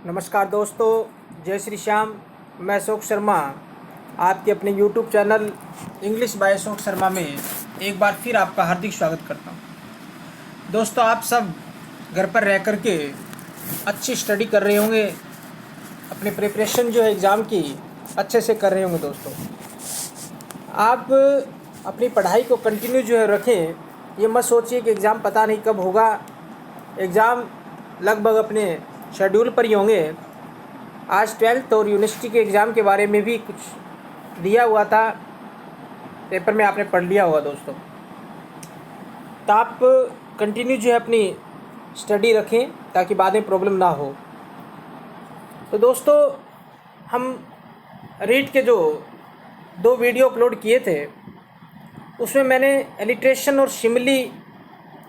नमस्कार दोस्तों, जय श्री श्याम। मैं अशोक शर्मा आपके अपने YouTube channel English by Ashok Sharma में एक बार फिर आपका हार्दिक स्वागत करता हूं। दोस्तों, आप सब घर पर रह कर के अच्छी स्टडी कर रहे होंगे, अपनी प्रिपरेशन जो है एग्ज़ाम की अच्छे से कर रहे होंगे। दोस्तों, आप अपनी पढ़ाई को कंटिन्यू जो है रखें। ये मत सोचिए कि एग्ज़ाम पता नहीं कब होगा। एग्ज़ाम लगभग अपने शेड्यूल पर ही होंगे। आज 12th और यूनिवर्सिटी के एग्ज़ाम के बारे में भी कुछ दिया हुआ था, पेपर में आपने पढ़ लिया होगा। दोस्तों, तो आप कंटिन्यू जो है अपनी स्टडी रखें ताकि बाद में प्रॉब्लम ना हो। तो दोस्तों, हम रीड के जो 2 वीडियो अपलोड किए थे उसमें मैंने एलिट्रेशन और सिमिली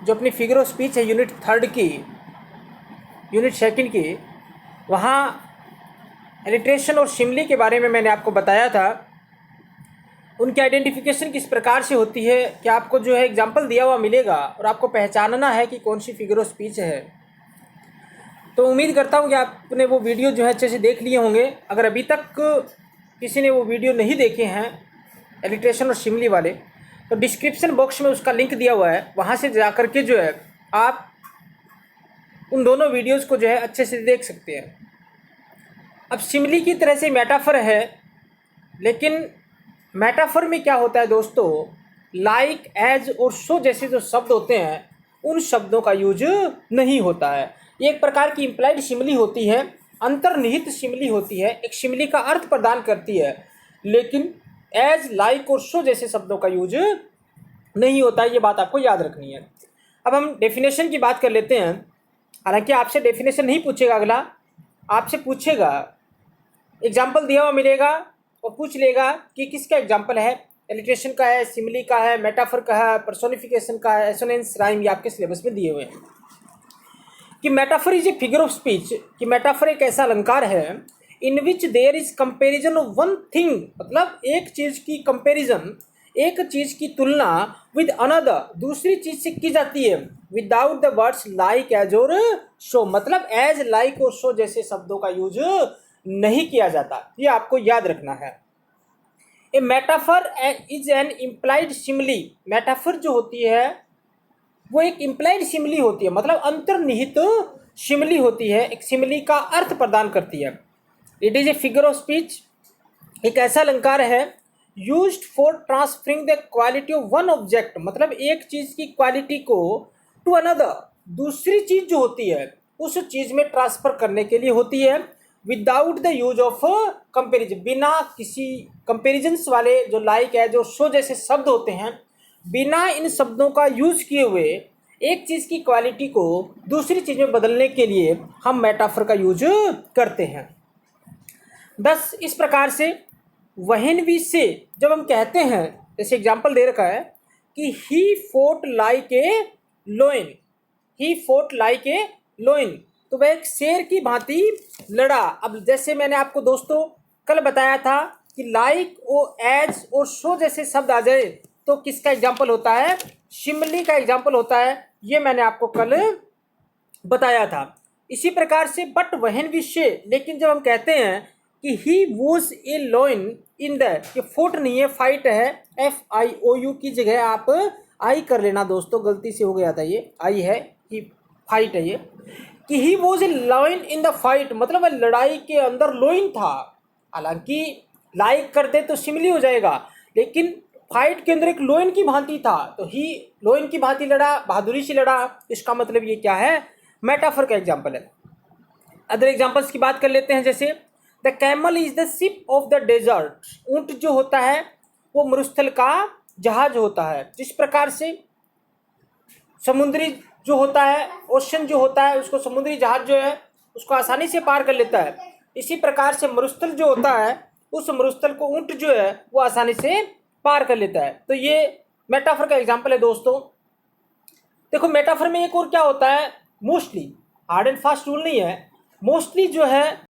जो अपनी फिगर ऑफ स्पीच है यूनिट 3 की, यूनिट 2 की, वहाँ एलिट्रेशन और सिमिली के बारे में मैंने आपको बताया था। उनकी आइडेंटिफिकेशन किस प्रकार से होती है कि आपको जो है एग्जाम्पल दिया हुआ मिलेगा और आपको पहचानना है कि कौन सी फिगर ऑफ स्पीच है। तो उम्मीद करता हूँ कि आपने वो वीडियो जो है अच्छे से देख लिए होंगे। अगर अभी तक किसी ने वो वीडियो नहीं देखे हैं एलिट्रेशन और सिमिली वाले, तो डिस्क्रिप्शन बॉक्स में उसका लिंक दिया हुआ है, वहाँ से जा कर के जो है आप उन दोनों वीडियोस को जो है अच्छे से देख सकते हैं। अब सिमिली की तरह से मेटाफर है, लेकिन मेटाफर में क्या होता है दोस्तों, लाइक, एज और सो जैसे जो शब्द होते हैं उन शब्दों का यूज नहीं होता है। ये एक प्रकार की इम्प्लाइड सिमिली होती है, अंतर्निहित सिमिली होती है, एक सिमिली का अर्थ प्रदान करती है, लेकिन एज, लाइक और सो जैसे शब्दों का यूज नहीं होता है। ये बात आपको याद रखनी है। अब हम डेफिनेशन की बात कर लेते हैं। हालांकि आपसे डेफिनेशन नहीं पूछेगा, अगला आपसे पूछेगा, एग्जाम्पल दिया हुआ मिलेगा और पूछ लेगा कि किसका एग्जाम्पल है, एलिट्रेशन का है, सिमिली का है, मेटाफर का है, पर्सोनिफिकेशन का है, एसोनेंस, राइम। ये आपके सिलेबस में दिए हुए हैं कि metaphor is a figure of speech, कि मेटाफर एक ऐसा अलंकार है in which there is comparison of one thing, मतलब एक चीज़ की कंपेरिजन, एक चीज़ की तुलना विद अनदर, दूसरी चीज़ से की जाती है, without the words like, as और शो, मतलब एज, लाइक और शो जैसे शब्दों का यूज नहीं किया जाता। ये आपको याद रखना है। A metaphor is an implied simile, metaphor जो होती है वो एक इम्प्लाइड सिमिली होती है, मतलब अंतर्निहित सिमिली होती है, एक सिमिली का अर्थ प्रदान करती है। It is a figure of speech, एक ऐसा अलंकार है used for transferring the quality of one object, मतलब एक चीज़ की क्वालिटी को टू अनदर, दूसरी चीज़ जो होती है उस चीज़ में ट्रांसफर करने के लिए होती है, without the use of comparison, बिना किसी कंपेरिजन्स वाले जो लाइक है, जो शो जैसे शब्द होते हैं, बिना इन शब्दों का यूज किए हुए एक चीज़ की क्वालिटी को दूसरी चीज़ में बदलने के लिए हम मेटाफर का यूज करते हैं। बस इस प्रकार से वहन वी से जब हम कहते हैं, जैसे एग्जाम्पल दे रखा है कि he fought like a lion, he fought like a lion, तो वह एक शेर की भांति लड़ा। अब जैसे मैंने आपको दोस्तों कल बताया था कि लाइक और एज और शो जैसे शब्द आ जाए तो किसका एग्जाम्पल होता है, सिमिली का एग्जाम्पल होता है। ये मैंने आपको कल बताया था। इसी प्रकार से बट वहन विषय, लेकिन जब हम कहते हैं कि he was a lion in the, ये फोर्ट नहीं है, फाइट है, FIOU की जगह आप आई कर लेना दोस्तों, गलती से हो गया था, ये आई है, कि फाइट है ये, कि he was a lion in the fight, मतलब लड़ाई के अंदर लॉइन था। हालांकि लाइक करते तो सिमिली हो जाएगा, लेकिन फाइट के अंदर एक लोइन की भांति था, तो ही लोइन की भांति लड़ा, बहादुरी से लड़ा। इसका मतलब ये क्या है, मेटाफर का एग्जाम्पल है। अदर एग्जाम्पल्स की बात कर लेते हैं, जैसे the camel is the ship of the desert, ऊंट जो होता है वो मरुस्थल का जहाज होता है। जिस प्रकार से समुद्री जो होता है, ओशन जो होता है, उसको समुद्री जहाज जो है उसको आसानी से पार कर लेता है, इसी प्रकार से मरुस्थल जो होता है उस मरुस्थल को ऊंट जो है वो आसानी से पार कर लेता है। तो ये मेटाफर का एग्जाम्पल है दोस्तों। देखो, मेटाफर में एक और क्या होता है, mostly, hard and fast rule नहीं है, मोस्टली जो है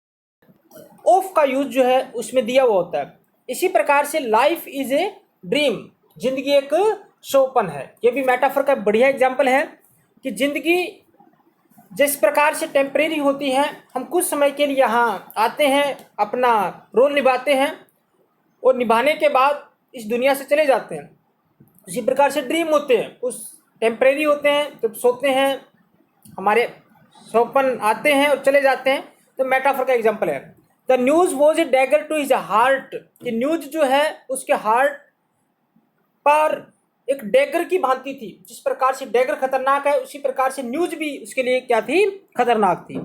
ऑफ का यूज जो है उसमें दिया हुआ होता है। इसी प्रकार से लाइफ इज ए ड्रीम, जिंदगी एक सपन है, ये भी मेटाफर का बढ़िया एग्जाम्पल है कि जिंदगी जिस प्रकार से टेम्परेरी होती हैं, हम कुछ समय के लिए यहाँ आते हैं, अपना रोल निभाते हैं और निभाने के बाद इस दुनिया से चले जाते हैं। उसी प्रकार से ड्रीम होते हैं, उस टेम्परेरी होते हैं, जब सोते हैं हमारे सपन आते हैं और चले जाते हैं। तो मेटाफर का एग्जाम्पल है the news was a dagger to his heart, कि न्यूज़ जो है उसके हार्ट पर एक डैगर की भांति थी। जिस प्रकार से डैगर खतरनाक है, उसी प्रकार से न्यूज़ भी उसके लिए क्या थी, खतरनाक थी।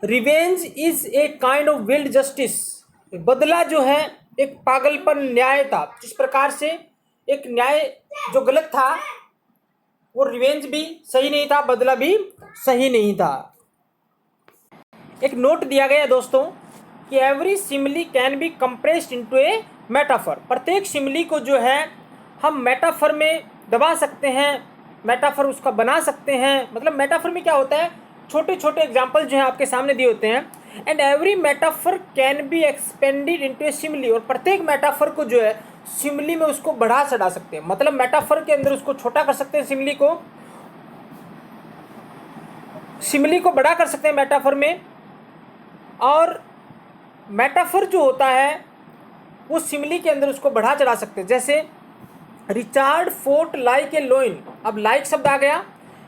Revenge is a kind of wild justice, बदला जो है एक पागलपन न्याय था। जिस प्रकार से एक न्याय जो गलत था, वो रिवेंज भी सही नहीं था, बदला भी सही नहीं था। एक नोट दिया गया है दोस्तों कि every simile can be compressed into A metaphor, प्रत्येक सिमिली को जो है हम मेटाफर में दबा सकते हैं, मेटाफर उसका बना सकते हैं। मतलब मेटाफर में क्या होता है, छोटे छोटे एग्जाम्पल जो हैं आपके सामने दिए होते हैं। And every metaphor can be expanded into A simile, और प्रत्येक मेटाफर को जो है सिमिली में उसको बढ़ा चढ़ा सकते हैं। मतलब मेटाफर के अंदर उसको छोटा कर सकते हैं, सिमिली को बड़ा कर सकते हैं मेटाफर में। और मेटाफर जो होता है वो सिमिली के अंदर उसको बढ़ा चढ़ा सकते हैं। जैसे Richard fort like a lion, अब लाइक शब्द आ गया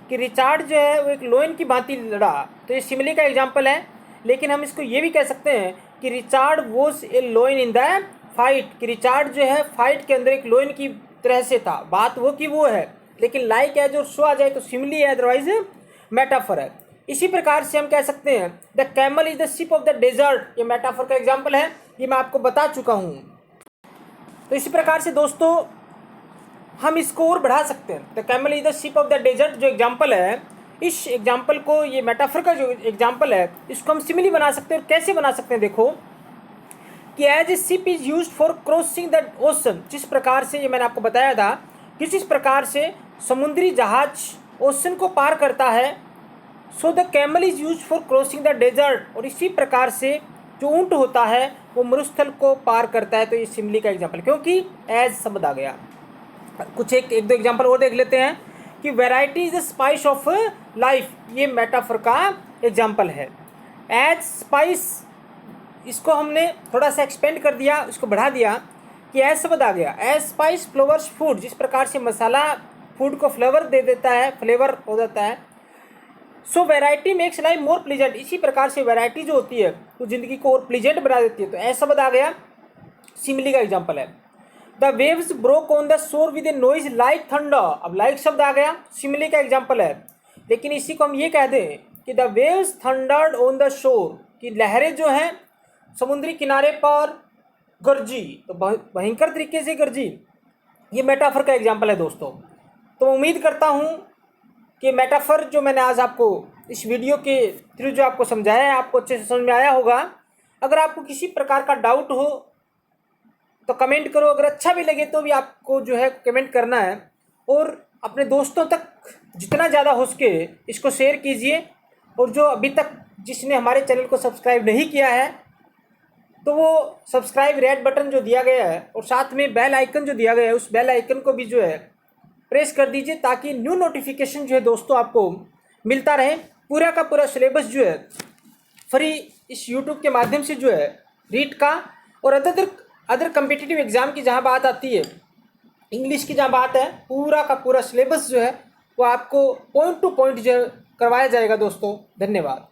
कि रिचार्ड जो है वो एक लोइन की भांति लड़ा, तो ये सिमिली का एग्जाम्पल है। लेकिन हम इसको ये भी कह सकते हैं कि Richard was a lion in the fight, कि रिचार्ड जो है फाइट के अंदर एक लोइन की तरह से था। बात वो की वो है, लेकिन लाइक है जो शो आ जाए तो सिमिली है, अदरवाइज मेटाफर है। इसी प्रकार से हम कह सकते हैं the camel is the ship of the desert, ये मेटाफर का एग्जाम्पल है, ये मैं आपको बता चुका हूँ। तो इसी प्रकार से दोस्तों हम इसको और बढ़ा सकते हैं। The camel is the ship of the desert जो एग्जाम्पल है, इस एग्जाम्पल को, ये मेटाफर का जो एग्जाम्पल है, इसको हम सिमिली बना सकते हैं। और कैसे बना सकते हैं, देखो कि as a ship is use for crossing the ocean, जिस प्रकार से, ये मैंने आपको बताया था कि जिस प्रकार से समुद्री जहाज ओशन को पार करता है, so the camel is use for crossing the desert, और इसी प्रकार से जो ऊंट होता है वो मरुस्थल को पार करता है। तो ये सिमिली का एग्जाम्पल, क्योंकि एज शब्द आ गया। कुछ एक दो एग्जाम्पल और देख लेते हैं कि variety is the spice of life, ये मेटाफर का एग्जाम्पल है। एज स्पाइस, इसको हमने थोड़ा सा एक्सपेंड कर दिया, उसको बढ़ा दिया कि एज शब्द आ गया। एज स्पाइस फ्लेवर्स फूड, जिस प्रकार से मसाला फूड को फ्लेवर दे देता है, फ्लेवर हो जाता है। So variety makes life more pleasant, इसी प्रकार से वैरायटी जो होती है वो ज़िंदगी को और प्लीजेंट बना देती है। तो ऐसा शब्द आ गया, सिमिली का एग्जाम्पल है। The waves broke on the shore with A noise like thunder, अब लाइक शब्द आ गया, सिमिली का एग्जाम्पल है। लेकिन इसी को हम ये कह दें कि the waves thundered on the shore, कि लहरें जो हैं समुद्री किनारे पर गरजी, तो भयंकर तरीके से गरजी। ये मेटाफर का एग्जाम्पल है दोस्तों। तो उम्मीद करता हूँ कि मेटाफर जो मैंने आज आपको इस वीडियो के थ्रू जो आपको समझाया है, आपको अच्छे से समझ में आया होगा। अगर आपको किसी प्रकार का डाउट हो तो कमेंट करो, अगर अच्छा भी लगे तो भी आपको जो है कमेंट करना है। और अपने दोस्तों तक जितना ज़्यादा हो सके इसको शेयर कीजिए। और जो अभी तक जिसने हमारे चैनल को सब्सक्राइब नहीं किया है, तो वो सब्सक्राइब रेड बटन जो दिया गया है और साथ में बेल आइकन जो दिया गया है, उस बेल आइकन को भी जो है प्रेस कर दीजिए, ताकि न्यू नोटिफिकेशन जो है दोस्तों आपको मिलता रहे। पूरा का पूरा सिलेबस जो है फ्री इस यूट्यूब के माध्यम से जो है रीट का और अदर कम्पिटिटिव एग्ज़ाम की जहाँ बात आती है, इंग्लिश की जहाँ बात है, पूरा का पूरा सिलेबस जो है वो आपको पॉइंट टू पॉइंट जो है करवाया जाएगा दोस्तों। धन्यवाद।